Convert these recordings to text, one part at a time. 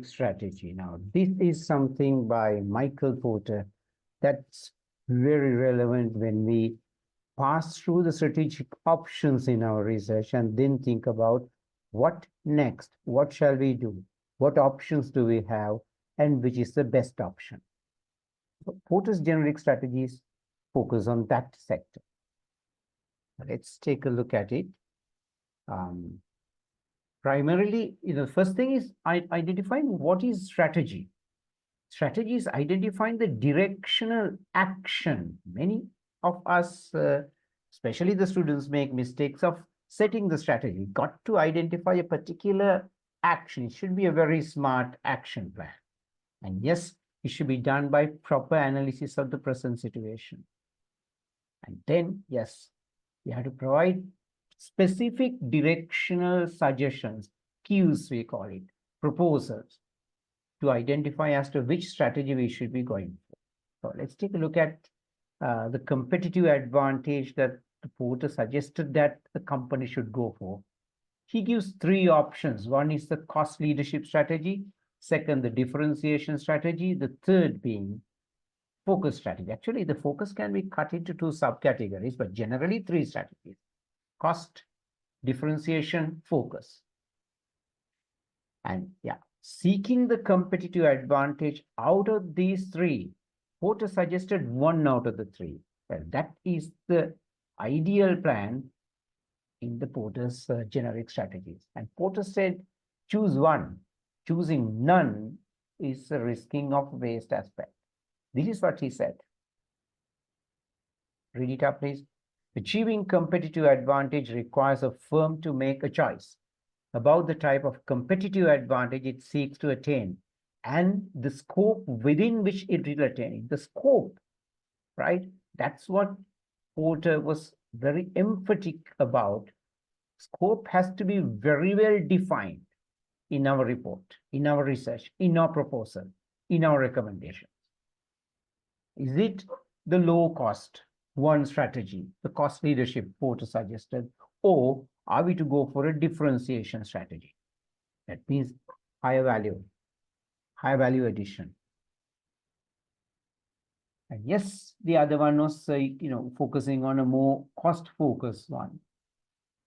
strategy. Now, this is something by Michael Porter that's very relevant when we pass through the strategic options in our research and then think about what next, what shall we do, what options do we have, and which is the best option. So Porter's generic strategies focus on that sector. Let's take a look at it. Primarily, the first thing is identifying what is strategy. Strategy is identifying the directional action. Many of us, especially the students, make mistakes of setting the strategy. Got to identify a particular action. It should be a very smart action plan. And yes, it should be done by proper analysis of the present situation. And then, yes, we have to provide specific directional suggestions, cues we call it, proposals, to identify as to which strategy we should be going for. So let's take a look at the competitive advantage that Porter suggested that the company should go for. He gives three options. One is the cost leadership strategy, second, the differentiation strategy, the third being focus strategy. Actually, the focus can be cut into two subcategories, but generally three strategies: cost, differentiation, focus. And yeah, seeking the competitive advantage out of these three, Porter suggested one out of the three. Well, that is the ideal plan in the Porter's generic strategies. And Porter said, choose one. Choosing none is a risking of waste aspect. This is what he said. Read it up, please. Achieving competitive advantage requires a firm to make a choice about the type of competitive advantage it seeks to attain and the scope within which it will attain it. The scope, right? That's what Porter was very emphatic about. Scope has to be very well defined in our report, in our research, in our proposal, in our recommendations. Is it the low cost one strategy, the cost leadership Porter suggested, or are we to go for a differentiation strategy? That means higher value addition. And yes, the other one was, focusing on a more cost-focused one,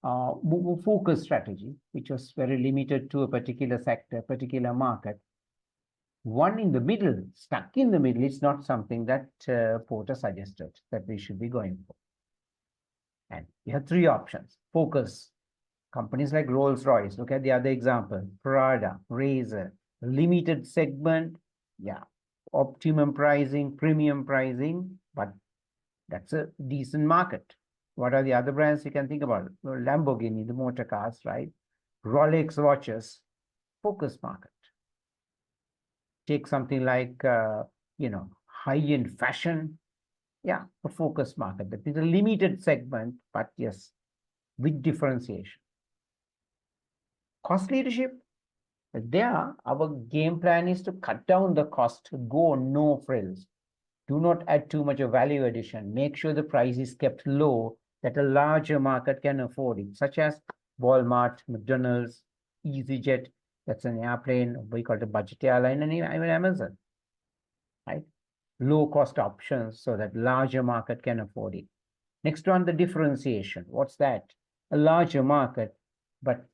more focused strategy, which was very limited to a particular sector, particular market. One in the middle, stuck in the middle, is not something that Porter suggested that we should be going for. And we have three options. Focus. Companies like Rolls-Royce, look at the other example, Prada, Razer, limited segment, yeah, optimum pricing, premium pricing, but that's a decent market. What are the other brands you can think about? Well, Lamborghini, the motor cars, right? Rolex watches, focus market. Take something like, high-end fashion, yeah, a focus market. That is a limited segment, but yes, with differentiation. Cost leadership, there, our game plan is to cut down the cost, go no frills. Do not add too much of value addition. Make sure the price is kept low that a larger market can afford it, such as Walmart, McDonald's, EasyJet, that's an airplane, we call it a budget airline, and even Amazon, right? Low cost options so that larger market can afford it. Next one, the differentiation. What's that? A larger market, but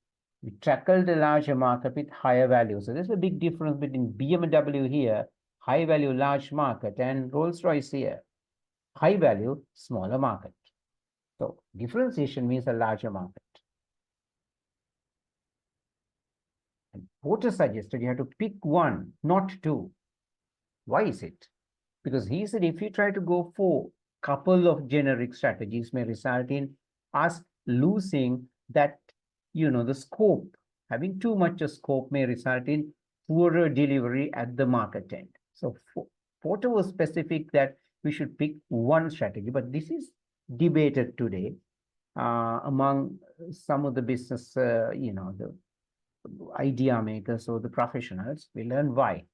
we tackle the larger market with higher value. So there's a big difference between BMW here, high value, large market, and Rolls-Royce here, high value, smaller market. So differentiation means a larger market. And Porter suggested you have to pick one, not two. Why is it? Because he said if you try to go for a couple of generic strategies may result in us losing that, the scope. Having too much of scope may result in poorer delivery at the market end. So Porter was specific that we should pick one strategy, but this is debated today among some of the business, the idea makers or the professionals. We learn why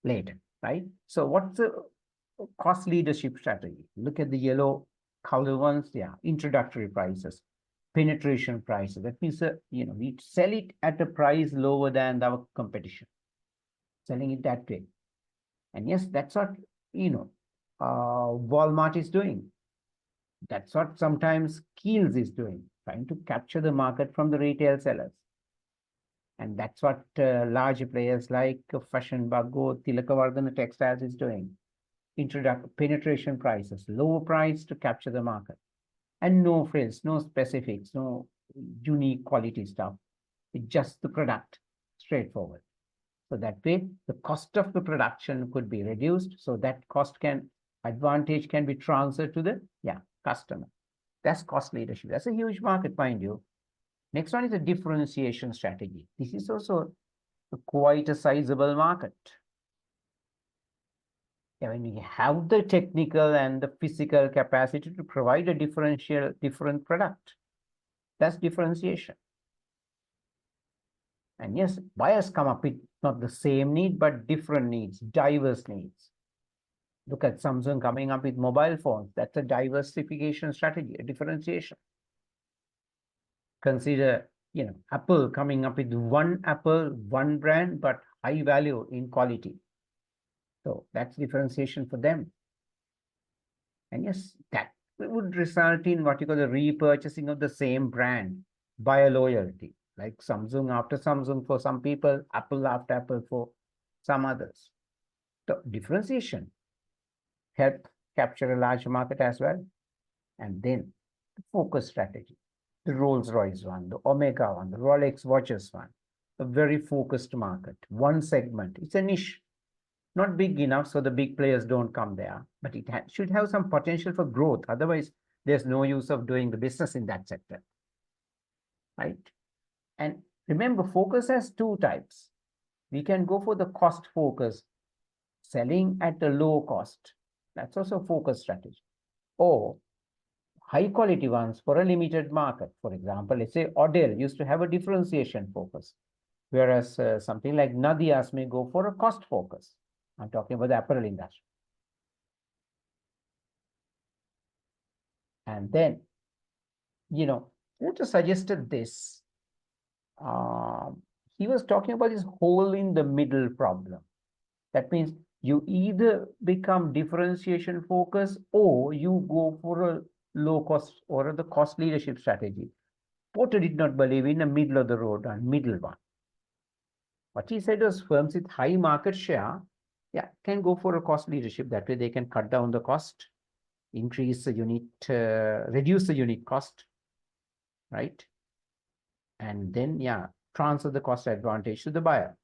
later, right? So what's the cost leadership strategy? Look at the yellow color ones. Yeah, introductory prices, penetration prices. That means, we sell it at a price lower than our competition. selling it that way. And yes, that's what, Walmart is doing. That's what sometimes Kiehl's is doing, trying to capture the market from the retail sellers. And that's what large players like Fashion Bago, Tilakavardhana Textiles is doing. Penetration prices, lower price to capture the market. And no frills, no specifics, no unique quality stuff. It's just the product, straightforward. So that way, the cost of the production could be reduced. So that advantage can be transferred to the customer. That's cost leadership. That's a huge market, mind you. Next one is a differentiation strategy. This is also quite a sizable market. When you have the technical and the physical capacity to provide a different product, that's differentiation. And yes, buyers come up with not the same need, but different needs, diverse needs. Look at Samsung coming up with mobile phones. That's a diversification strategy, a differentiation. Consider, Apple coming up with one Apple, one brand, but high value in quality. So that's differentiation for them. And yes, that would result in what you call the repurchasing of the same brand, buyer loyalty, like Samsung after Samsung for some people, Apple after Apple for some others. So differentiation help capture a large market as well. And then the focus strategy, the Rolls-Royce one, the Omega one, the Rolex watches one, a very focused market, one segment. It's a niche, not big enough so the big players don't come there, but it should have some potential for growth. Otherwise, there's no use of doing the business in that sector, right? And remember, focus has two types. We can go for the cost focus, selling at a low cost. That's also a focus strategy. Or high quality ones for a limited market. For example, let's say Odell used to have a differentiation focus, whereas something like Nadia's may go for a cost focus. I'm talking about the apparel industry. And then, Porter suggested this. He was talking about this hole in the middle problem. That means you either become differentiation focus or you go for a low cost or the cost leadership strategy. Porter did not believe in a middle of the road and middle one. What he said was firms with high market share, can go for a cost leadership. That way they can cut down the cost, increase the unit, reduce the unit cost, right? And then, transfer the cost advantage to the buyer.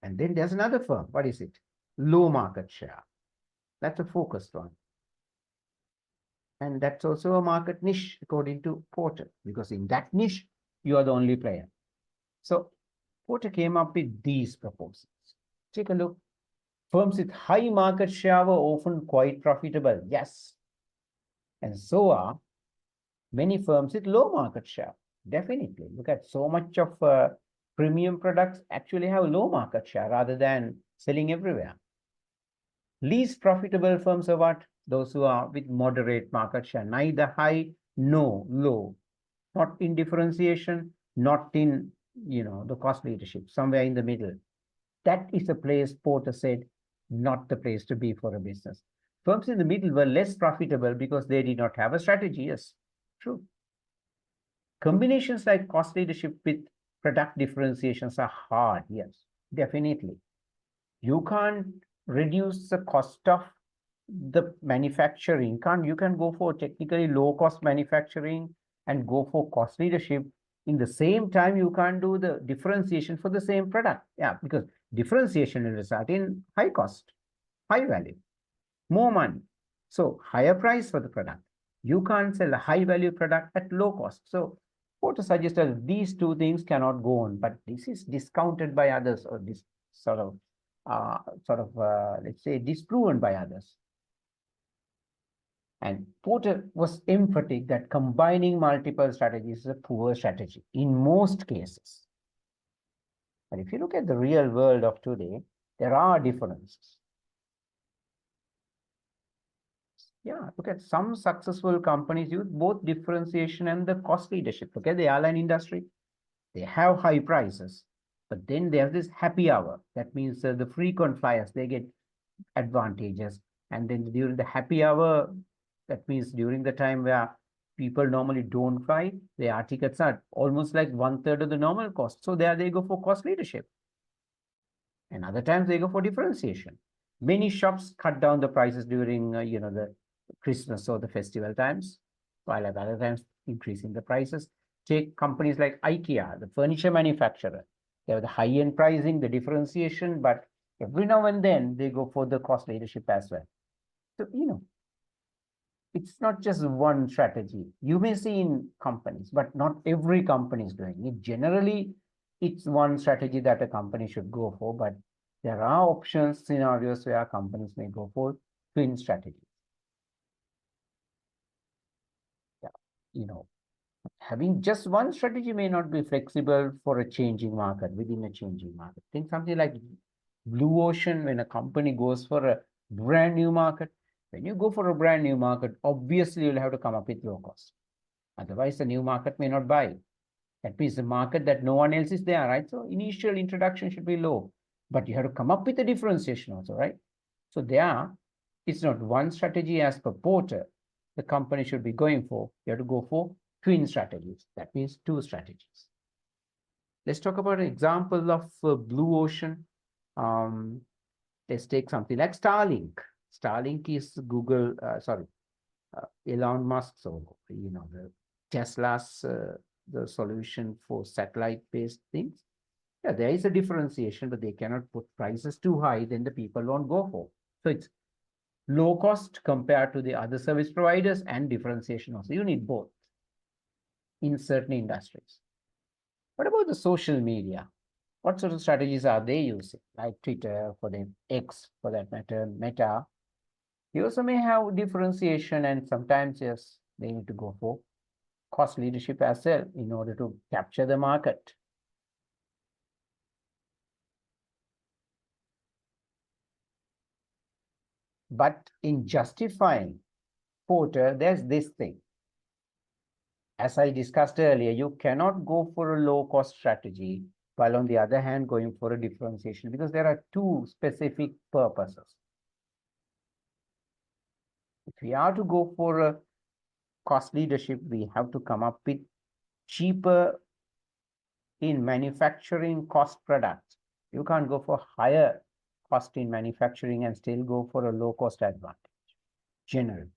And then there's another firm. What is it? Low market share. That's a focused one. And that's also a market niche, according to Porter, because in that niche, you are the only player. So Porter came up with these proposals. Take a look. Firms with high market share were often quite profitable. Yes. And so are many firms with low market share. Definitely. Look at so much of premium products actually have low market share rather than selling everywhere. Least profitable firms are what? Those who are with moderate market share, neither high nor low, not in differentiation, not in the cost leadership, somewhere in the middle. That is the place, Porter said, not the place to be for a business. Firms in the middle were less profitable because they did not have a strategy. Yes, true. Combinations like cost leadership with product differentiations are hard. Yes, definitely. You can't reduce the cost of the manufacturing. You can go for technically low cost manufacturing and go for cost leadership. In the same time, you can't do the differentiation for the same product. Because differentiation will result in high cost, high value, more money. So higher price for the product. You can't sell a high value product at low cost. So Porter suggested these two things cannot go on, but this is discounted by others, or this let's say disproven by others. And Porter was emphatic that combining multiple strategies is a poor strategy in most cases. But if you look at the real world of today, there are differences. Look at some successful companies use both differentiation and the cost leadership. Look at the airline industry. They have high prices, But then there's this happy hour. That means the frequent flyers, they get advantages. And then during the happy hour, that means during the time where people normally don't fly, their tickets are almost like 1/3 of the normal cost. So there they go for cost leadership. And other times they go for differentiation. Many shops cut down the prices during, the Christmas or the festival times, while at other times increasing the prices. Take companies like IKEA, the furniture manufacturer. They have the high-end pricing, the differentiation, but every now and then they go for the cost leadership as well. So, it's not just one strategy. You may see in companies, but not every company is doing it. Generally, it's one strategy that a company should go for, but there are options, scenarios where companies may go for twin strategies. Yeah, having just one strategy may not be flexible for a changing market, within a changing market. Think something like blue ocean. When a company goes for a brand new market, when you go for a brand new market, obviously you'll have to come up with low cost. Otherwise, the new market may not buy. That means the market that no one else is there, right? So initial introduction should be low, but you have to come up with a differentiation also, right? So it's not one strategy as per Porter the company should be going for. You have to go for twin strategies. That means two strategies. Let's talk about an example of blue ocean. Let's take something like Starlink. Starlink is Google, Elon Musk's, the Tesla's, the solution for satellite-based things. Yeah, there is a differentiation, but they cannot put prices too high, then the people won't go for. So it's low cost compared to the other service providers and differentiation also. You need both in certain industries. What about the social media? What sort of strategies are they using? Like Twitter, for the X, for that matter, Meta. You also may have differentiation, and sometimes, yes, they need to go for cost leadership as well in order to capture the market. But in justifying Porter, there's this thing. As I discussed earlier, you cannot go for a low-cost strategy while on the other hand going for a differentiation, because there are two specific purposes. If we are to go for a cost leadership, we have to come up with cheaper in manufacturing cost products. You can't go for higher cost in manufacturing and still go for a low-cost advantage, generally.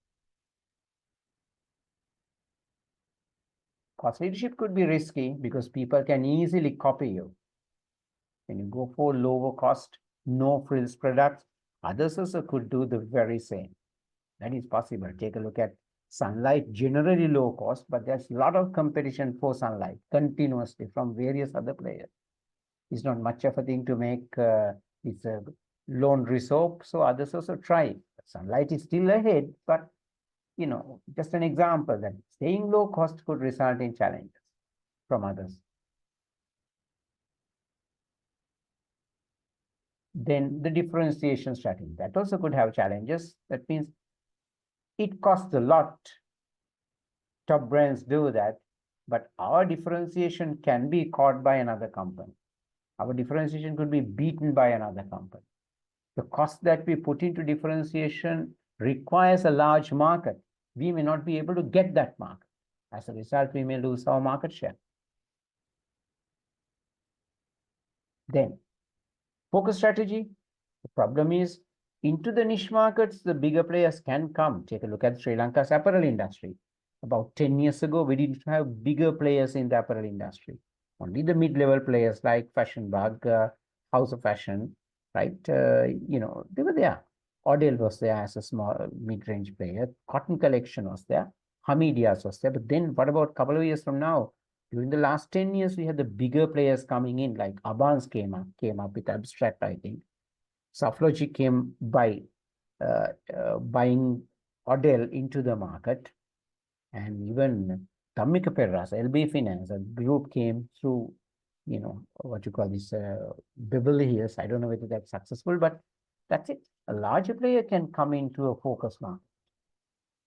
Cost leadership could be risky because people can easily copy you. When you go for lower cost, no frills products, others also could do the very same. That is possible. Take a look at Sunlight, generally low cost, but there's a lot of competition for Sunlight continuously from various other players. It's not much of a thing to make it's a laundry soap, so others also try. Sunlight is still ahead, but just an example that staying low cost could result in challenges from others. Then the differentiation strategy, that also could have challenges. That means it costs a lot. Top brands do that, but our differentiation can be caught by another company. Our differentiation could be beaten by another company. The cost that we put into differentiation requires a large market. We may not be able to get that market. As a result, we may lose our market share. Then, focus strategy. The problem is, into the niche markets, the bigger players can come. Take a look at Sri Lanka's apparel industry. About 10 years ago, we didn't have bigger players in the apparel industry. Only the mid-level players like Fashion Bug, House of Fashion, right? They were there. Odell was there as a small mid-range player. Cotton Collection was there. Hamidias was there. But then what about a couple of years from now? During the last 10 years, we had the bigger players coming in, like Abans came up with Abstract, I think. Soflogy came by buying Odell into the market. And even Dhammika Perras, LB Finance, a group came through, what you call this, Beverly Hills. I don't know whether that's successful, but that's it. A larger player can come into a focus market.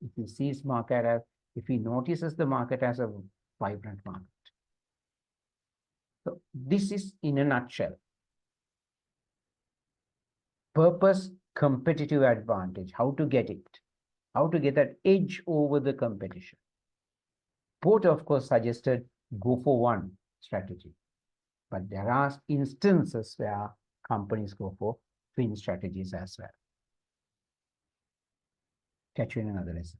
If he sees if he notices the market as a vibrant market. So this is in a nutshell. Purpose, competitive advantage, how to get it, how to get that edge over the competition. Porter, of course, suggested go for one strategy, but there are instances where companies go for twin strategies as well. Catch you in another lesson.